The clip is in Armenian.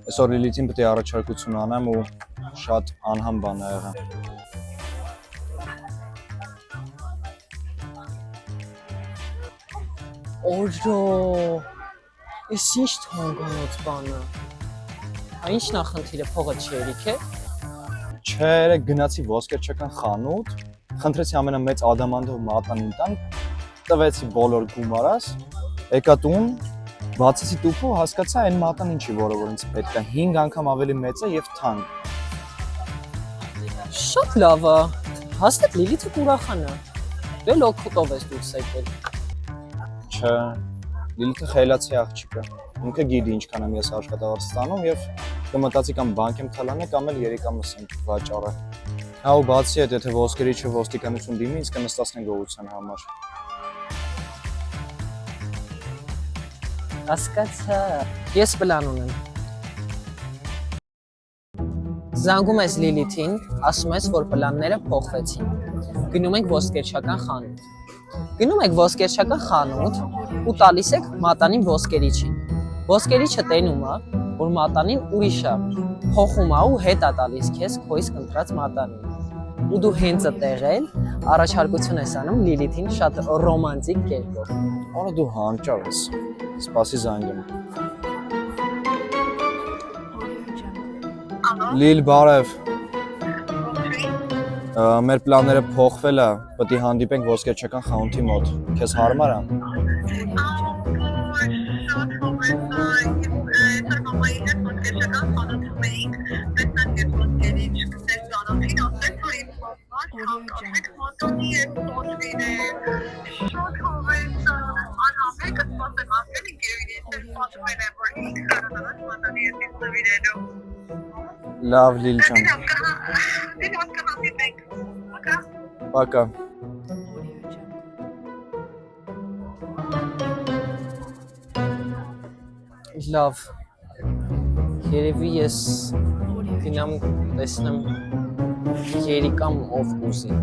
Այսօր Լիլիթին պետք է առաջարկություն անեմ ու շատ անհամ բան ա եղել։ Օջո, ես ինչ թողանոց բանը։ Ինչ նախնդիրը փողը չերիք է։ Չէ, գնացի ոսկերչական խանութ, խնդրեցի ամենամեծ ադամանդով մատանին տան, տվեցի բոլոր գումարս, եկա տուն, բացեցի տուփը, հասկացա այն մատան ինչի, որը որ ինձ պետք է 5 անգամ ավելի մեծ է եւ թանկ։ Շատ լավ է։ Հաստատ Լիլիթը կուրախանա։ Դե լոքոտով ես դուրս եկել։ Չէ, Լիլիթը խելացի աղջիկ է։ Ինքը գիտի ինչքան եմ ես աշխատավարձ ստանում եւ կմտածի կամ բանկ եմ թալանը կամ էլ երիկամս եմ վաճառը։ Հա ու բացի այդ, եթե ոսկերիչը ոստիկանություն դիմի, ինձ կնստացնեն գողության համար։ Հասկացա։ Ես պլան ունեմ։ Զանգում ես Լիլիթին, ասում ես, որ պլանները փոխվեցին։ Գնում ենք ոսկերչական խանութ։ Գնում եք ոսկերչական խանութ ու տալիս եք մատանին ոսկերիչին։ Ոսկերիչը տենում է, որ մատանին ուրիշ է, փոխում է ու հետ է տալիս քեզ քո իսկ ընտրած մատանին։ Ու դու հենց այդտեղել առաջարկություն ես անում Լիլիթին շատ ռոմանտիկ կերպով։ Արա դու հանճար ես։ Սպասի զանգեմ։ Լիլ, բարև։ Մեր պլանները փոխվել է, պետք է հանդիպենք ոսկերչական խանութի մոտ։ Քեզ հարմար է։ Լավ, Լիլ ջան։ Пока։ Լավ։ Երևի ես գնամ տեսնեմ երիկամ ով ուզի։